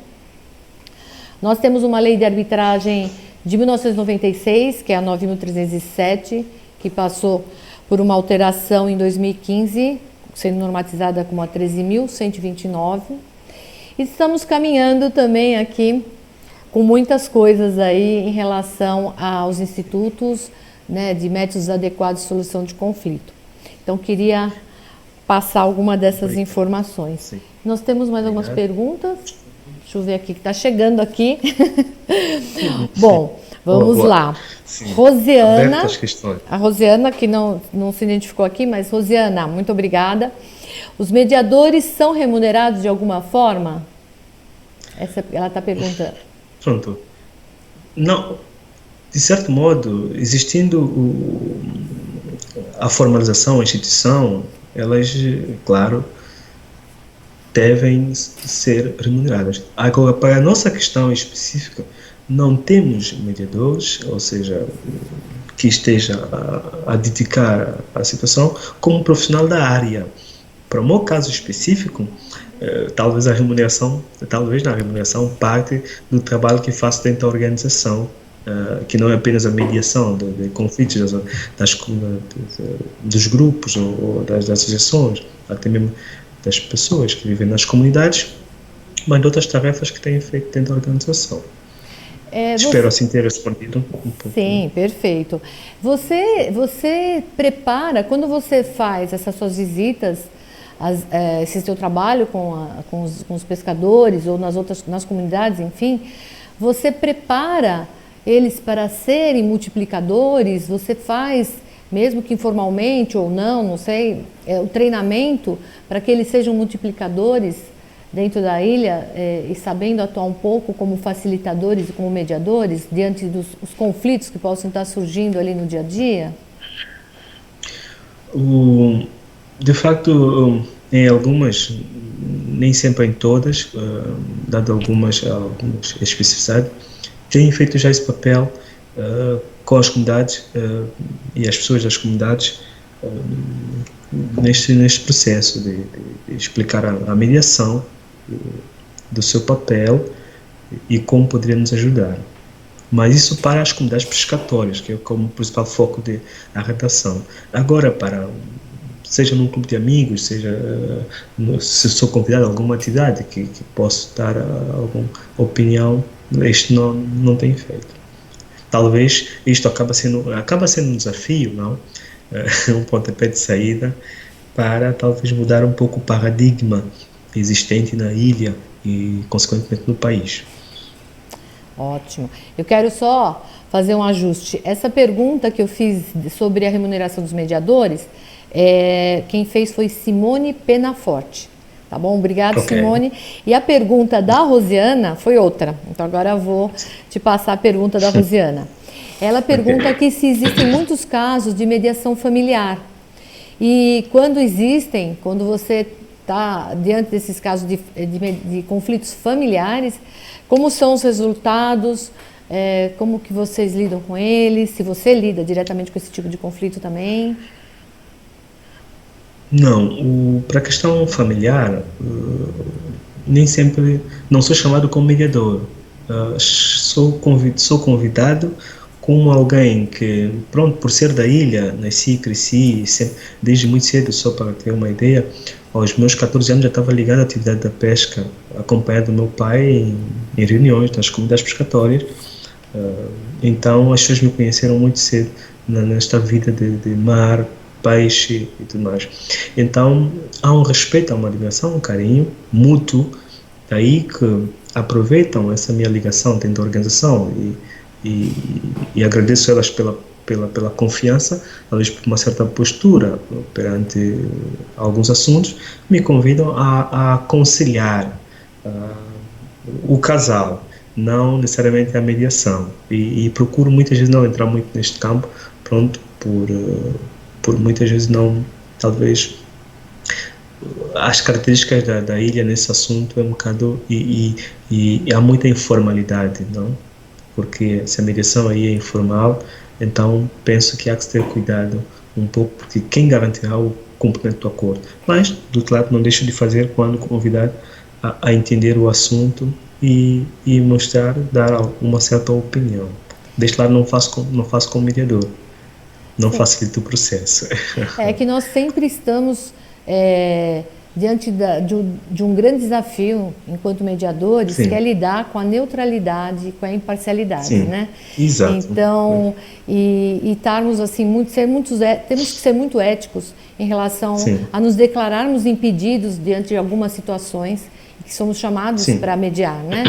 Nós temos uma lei de arbitragem de 1996, que é a 9.307, que passou por uma alteração em 2015, sendo normatizada como a 13.129. E estamos caminhando também aqui com muitas coisas aí em relação aos institutos, né, de métodos adequados de solução de conflito. Então, queria passar alguma dessas informações. Sim. Nós temos mais algumas perguntas. Deixa eu ver aqui, que está chegando aqui. Bom, vamos lá. Sim. Rosiana, a Rosiana, que não se identificou aqui, mas Rosiana, muito obrigada. Os mediadores são remunerados de alguma forma? Ela está perguntando. Pronto. Não, de certo modo, existindo a formalização, a instituição, elas, claro, devem ser remuneradas. Agora, para a nossa questão específica, não temos mediadores, ou seja, que esteja a dedicar a situação como profissional da área. Para o meu caso específico, talvez na remuneração parte do trabalho que faço dentro da organização, que não é apenas a mediação de conflitos dos grupos ou das associações, até mesmo das pessoas que vivem nas comunidades, mas de outras tarefas que têm feito dentro da organização. Espero assim ter respondido um pouco. Sim, perfeito. Você prepara, quando você faz essas suas visitas, esse seu trabalho com os pescadores ou nas comunidades, enfim, você prepara eles para serem multiplicadores? Você faz, mesmo que informalmente ou não sei, o treinamento para que eles sejam multiplicadores dentro da ilha e sabendo atuar um pouco como facilitadores e como mediadores diante dos conflitos que possam estar surgindo ali no dia a dia? De facto, em algumas, nem sempre em todas, dado algumas especificidades, têm feito já esse papel com as comunidades e as pessoas das comunidades neste processo de explicar a mediação do seu papel e como poderia nos ajudar. Mas isso para as comunidades pescatórias, que é como o principal foco da redação. Agora, seja num clube de amigos, seja se sou convidado a alguma atividade que posso dar alguma opinião, isto não tem feito. Talvez isto acaba sendo um desafio, não? Um pontapé de saída para talvez mudar um pouco o paradigma existente na ilha e, consequentemente, no país. Ótimo. Eu quero só fazer um ajuste. Essa pergunta que eu fiz sobre a remuneração dos mediadores, quem fez foi Simone Penaforte. Tá bom? Obrigada, okay. Simone. E a pergunta da Rosiana foi outra. Então, agora eu vou te passar a pergunta da Rosiana. Ela pergunta aqui se existem muitos casos de mediação familiar. E quando você está diante desses casos de conflitos familiares, como são os resultados, como que vocês lidam com eles, se você lida diretamente com esse tipo de conflito também? Não, para a questão familiar, nem sempre, não sou chamado como mediador, sou convidado como alguém que, pronto, por ser da ilha, nasci, cresci, sempre, desde muito cedo, só para ter uma ideia, aos meus 14 anos já estava ligado à atividade da pesca, acompanhado do meu pai em reuniões nas comunidades pescatórias. Então as pessoas me conheceram muito cedo nesta vida de mar, peixe e tudo mais. Então há um respeito, há uma ligação, um carinho mútuo, daí que aproveitam essa minha ligação dentro da organização e agradeço elas pela confiança, talvez por uma certa postura perante alguns assuntos, me convidam a aconselhar o casal, não necessariamente a mediação, e procuro muitas vezes não entrar muito neste campo, pronto, por muitas vezes não, talvez as características da ilha nesse assunto é um bocado, e há muita informalidade, não? Porque se a mediação aí é informal, então penso que há que ter cuidado um pouco, porque quem garantirá o cumprimento do acordo. Mas, do outro lado, não deixo de fazer quando convidado a entender o assunto e mostrar, dar uma certa opinião. Deste lado não faço como mediador, não facilito o processo. É que nós sempre estamos diante de um grande desafio enquanto mediadores, Sim. que é lidar com a neutralidade, com a imparcialidade, Sim. né? Exato. Então, e estarmos assim, temos que ser muito éticos em relação Sim. a nos declararmos impedidos diante de algumas situações que somos chamados para mediar, né?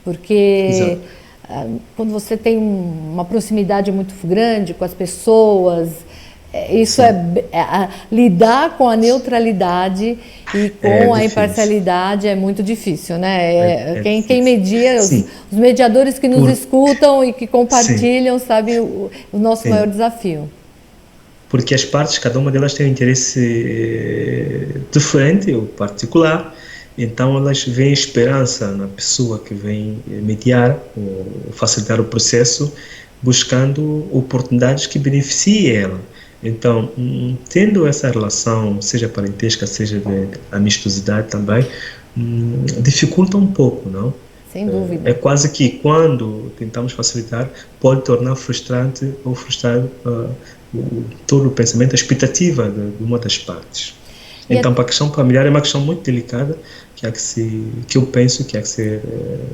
Porque quando você tem uma proximidade muito grande com as pessoas, isso lidar com a neutralidade e com a imparcialidade é muito difícil, né? Quem media, os mediadores que nos escutam e que compartilham, sabem o nosso maior desafio. Porque as partes, cada uma delas tem um interesse diferente ou particular, Então elas veem esperança na pessoa que vem mediar, ou facilitar o processo, buscando oportunidades que beneficiem ela. Então, tendo essa relação, seja parentesca, seja de amistosidade também, dificulta um pouco, não? Sem É dúvida. quase que quando tentamos facilitar, pode tornar frustrante ou frustrar todo o pensamento, a expectativa de uma das partes. E Então, para a questão familiar é uma questão muito delicada que há que se, que eu penso que há que ser,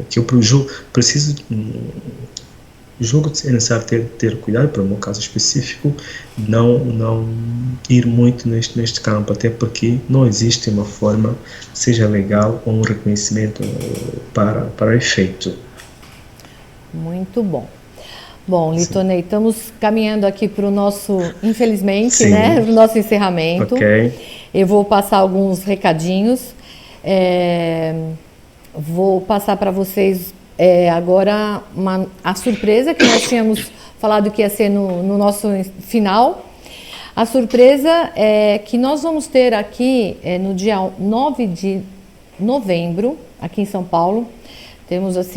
que eu preciso, julgo que é necessário ter cuidado, para o meu caso específico, não ir muito neste campo, até porque não existe uma forma, seja legal ou um reconhecimento para o efeito. muito bom. Bom, Sim. Litonei, estamos caminhando aqui para o nosso, infelizmente, né, Sim, para o nosso encerramento. ok. Eu vou passar alguns recadinhos. É, vou passar para vocês agora a surpresa que nós tínhamos falado que ia ser no nosso final. A surpresa é que nós vamos ter aqui no dia 9 de novembro, aqui em São Paulo.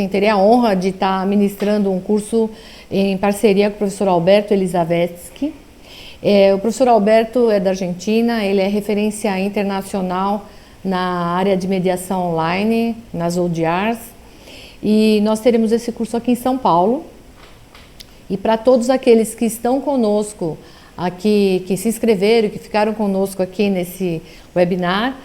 Teria a honra de estar ministrando um curso em parceria com o professor Alberto Elizavetsky. O professor Alberto é da Argentina, ele é referência internacional na área de mediação online, nas ODRs. E nós teremos esse curso aqui em São Paulo. E para todos aqueles que estão conosco aqui, que se inscreveram, que ficaram conosco aqui nesse webinar,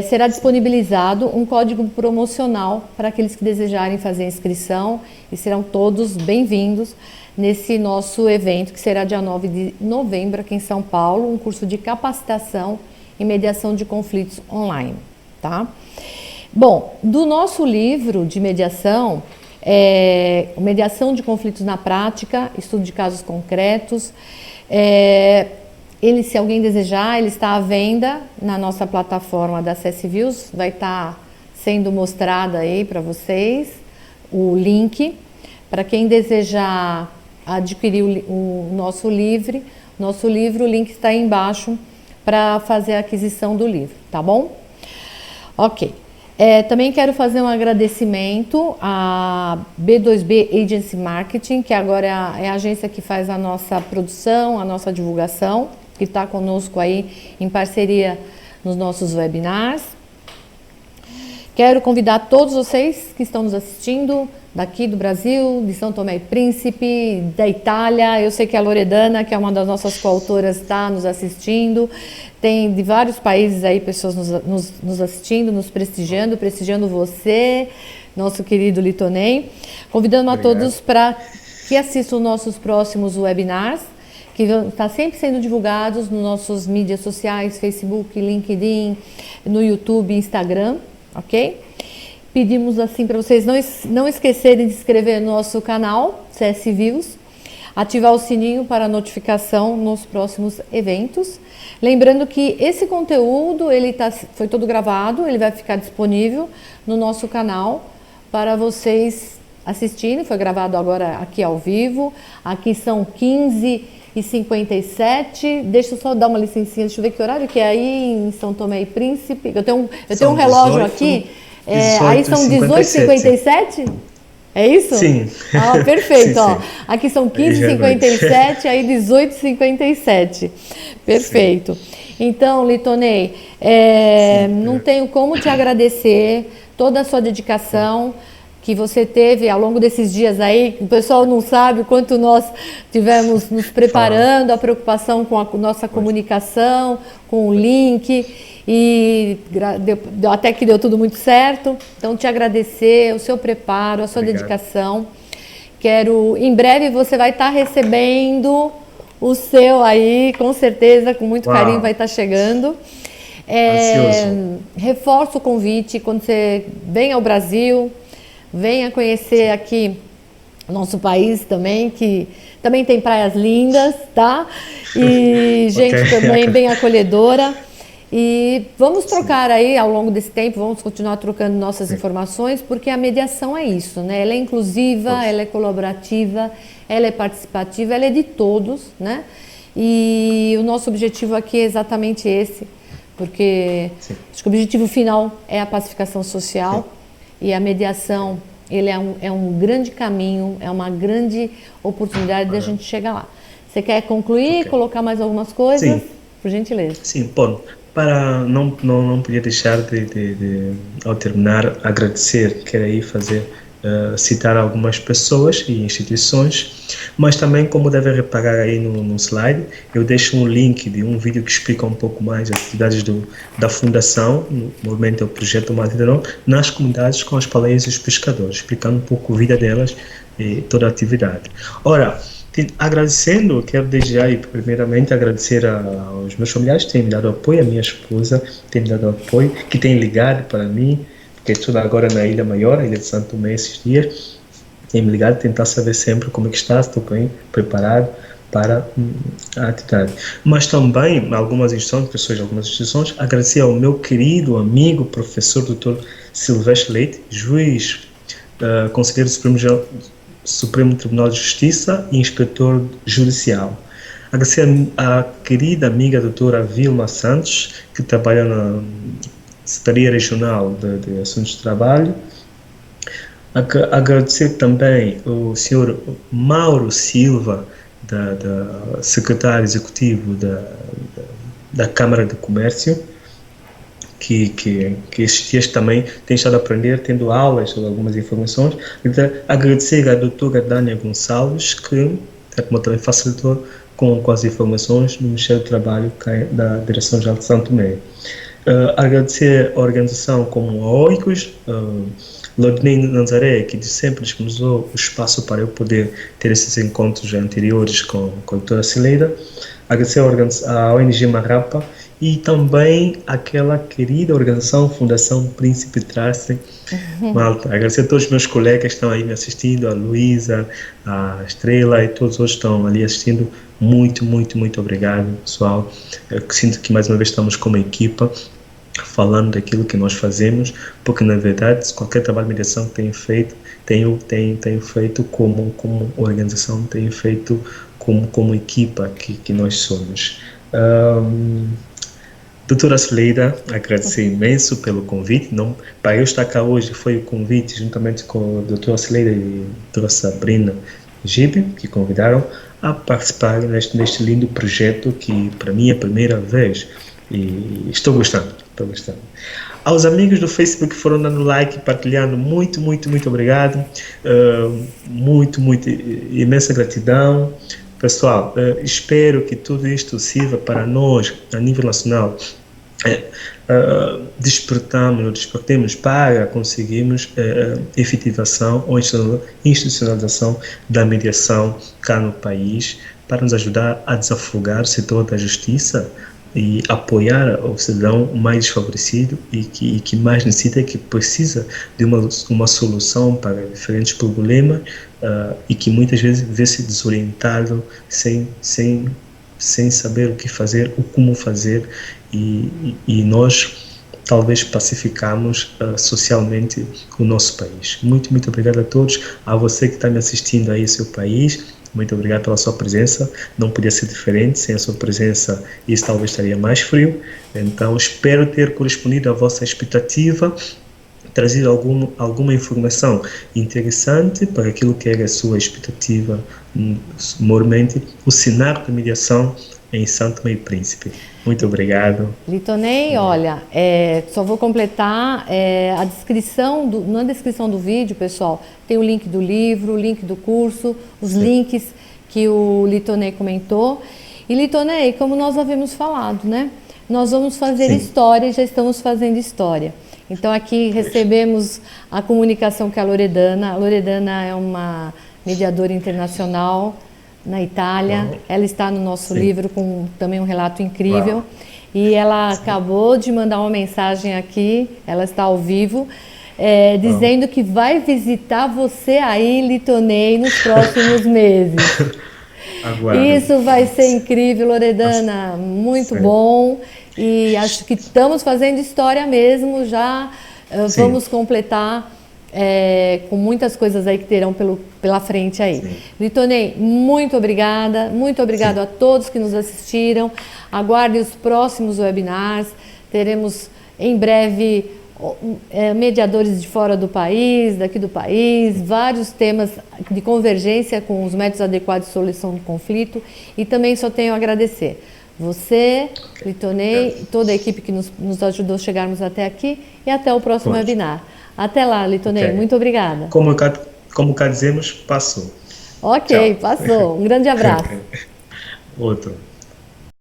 será disponibilizado um código promocional para aqueles que desejarem fazer inscrição e serão todos bem-vindos nesse nosso evento, que será dia 9 de novembro aqui em São Paulo, um curso de capacitação em mediação de conflitos online, tá? Bom, do nosso livro de mediação, Mediação de Conflitos na Prática, Estudo de Casos Concretos, ele, se alguém desejar, ele está à venda na nossa plataforma da CS Views, vai estar sendo mostrada aí para vocês o link. Para quem desejar adquirir o nosso livro, o link está aí embaixo para fazer a aquisição do livro, tá bom? Ok. Também quero fazer um agradecimento à B2B Agency Marketing, que agora é a agência que faz a nossa produção, a nossa divulgação, que está conosco aí em parceria nos nossos webinars. Quero convidar todos vocês que estão nos assistindo, daqui do Brasil, de São Tomé e Príncipe, da Itália. Eu sei que a Loredana, que é uma das nossas coautoras, está nos assistindo. Tem de vários países aí pessoas nos assistindo, nos prestigiando você, nosso querido Litonei. Convidando a todos para que assistam nossos próximos webinars, que vão estar sempre sendo divulgados nas nossas mídias sociais, Facebook, LinkedIn, no YouTube, Instagram, ok? Pedimos assim para vocês não esquecerem de se inscrever no nosso canal, CS Views, ativar o sininho para notificação nos próximos eventos. Lembrando que esse conteúdo foi todo gravado, ele vai ficar disponível no nosso canal para vocês assistirem. Foi gravado agora aqui ao vivo, aqui são 15h57, deixa eu só dar uma licencinha, deixa eu ver que horário que é aí em São Tomé e Príncipe. Eu tenho um relógio 18, aqui, 18, aí são 18h57? É isso? Sim. Ah, perfeito, Sim, ó. sim. Aqui são Aí já é noite. 15h57, aí 18h57. Perfeito. Então, Litonei, não tenho como te agradecer toda a sua dedicação que você teve ao longo desses dias aí. O pessoal não sabe o quanto nós tivemos nos preparando, a preocupação com a nossa comunicação, com o link, e até que deu tudo muito certo. Então, te agradecer o seu preparo, a sua dedicação. Em breve você vai estar recebendo o seu aí, com certeza, com muito carinho vai estar chegando. Ansioso. Reforço o convite, quando você vem ao Brasil, venha conhecer aqui nosso país também, que também tem praias lindas, tá? E gente também bem acolhedora. E vamos trocar aí ao longo desse tempo, vamos continuar trocando nossas informações, porque a mediação é isso, né? Ela é inclusiva, ela é colaborativa, ela é participativa, ela é de todos, né? E o nosso objetivo aqui é exatamente esse, porque sim. acho que o objetivo final é a pacificação social e a mediação, ele é um grande caminho, é uma grande oportunidade de a gente chegar lá. Você quer concluir, Ok. colocar mais algumas coisas? Sim, Por gentileza. sim, bom, para não podia deixar ao terminar, agradecer, quero aí fazer, citar algumas pessoas e instituições, mas também, como deve reparar aí no slide, eu deixo um link de um vídeo que explica um pouco mais as atividades da Fundação, no movimento é o Projeto Mar Não, nas comunidades com as baleias e os pescadores, explicando um pouco a vida delas e toda a atividade. Ora, agradecendo, quero desde já e primeiramente agradecer aos meus familiares que têm me dado apoio, a minha esposa tem me dado apoio, que tem ligado para mim, porque estou agora na Ilha Maior, a Ilha de Santo Tomé esses dias, tem me ligado, tentar saber sempre como é que está, se estou bem preparado para a atividade. Mas também, algumas instituições, pessoas de algumas instituições, agradecer ao meu querido amigo, professor Dr. Silvestre Leite, juiz, conselheiro Supremo Tribunal de Justiça e inspetor judicial. Agradecer à querida amiga doutora Vilma Santos, que trabalha na Secretaria Regional de Assuntos de Trabalho. Agradecer também ao senhor Mauro Silva, secretário executivo da Câmara de Comércio, que estes dias também tem estado a aprender, tendo aulas sobre algumas informações. Então, agradecer à doutora Dânia Gonçalves, que também facilitou com as informações do Ministério do Trabalho da Direção-Geral de Santo Tomé. Agradecer a organização como a OICOS, Lodnei Nazaré, que sempre disponibilizou o espaço para eu poder ter esses encontros anteriores com a doutora Cileida. Agradecer a ONG Marrapa e também aquela querida organização Fundação Príncipe Trace. Malta, agradecer a todos os meus colegas que estão aí me assistindo, a Luísa, a Estrela e todos os outros que estão ali assistindo. Muito, muito, muito obrigado, pessoal. Eu sinto que mais uma vez estamos como equipa falando daquilo que nós fazemos, porque na verdade qualquer trabalho de mediação que tenho feito, tenho feito como organização, tenho feito como equipa que nós somos. Doutora Cileida, agradecer imenso pelo convite. Não, para eu estar cá hoje foi o convite, juntamente com a doutora Cileida e a doutora Sabrina Gibe, que convidaram a participar neste lindo projeto que para mim é a primeira vez e estou gostando. Aos amigos do Facebook que foram dando like, partilhando, muito, muito, muito obrigado. Muito, imensa gratidão. Pessoal, espero que tudo isto sirva para nós, a nível nacional, despertemos para conseguirmos efetivação ou institucionalização da mediação cá no país, para nos ajudar a desafogar o setor da justiça e apoiar o cidadão mais desfavorecido e que mais necessita, que precisa de uma solução para diferentes problemas e que muitas vezes vê-se desorientado, sem saber o que fazer, ou como fazer, e nós talvez pacificamos socialmente o nosso país. Muito, muito obrigado a todos, a você que está me assistindo aí, seu país. Muito obrigado pela sua presença, não podia ser diferente, sem a sua presença isso talvez estaria mais frio, então espero ter correspondido à vossa expectativa, trazido alguma informação interessante para aquilo que era a sua expectativa, mormente, o cenário de mediação em Santo Tomé e Príncipe. Muito obrigado. Litonei, olha, só vou completar a descrição, na descrição do vídeo, pessoal, tem o link do livro, o link do curso, os links que o Litonei comentou. E Litonei, como nós havíamos falado, né? Nós vamos fazer história e já estamos fazendo história. Então aqui recebemos a comunicação com a Loredana. A Loredana é uma mediadora internacional na Itália. Ela está no nosso livro com também um relato incrível. E ela acabou de mandar uma mensagem aqui, ela está ao vivo, dizendo que vai visitar você aí, Litonei, nos próximos meses. Isso vai ser incrível, Loredana, muito bom. E acho que estamos fazendo história mesmo, já vamos completar com muitas coisas aí que terão pela frente aí. Litonei, muito obrigada a todos que nos assistiram. Aguardem os próximos webinars. teremos em breve mediadores de fora do país, daqui do país, vários temas de convergência com os métodos adequados de solução do conflito, e também só tenho a agradecer. Você, Litonei, toda a equipe que nos ajudou a chegarmos até aqui, e até o próximo webinar. Até lá, Litonei, muito obrigada. Como cá dizemos, passou. Ok, tchau. Passou. Um grande abraço. Outro.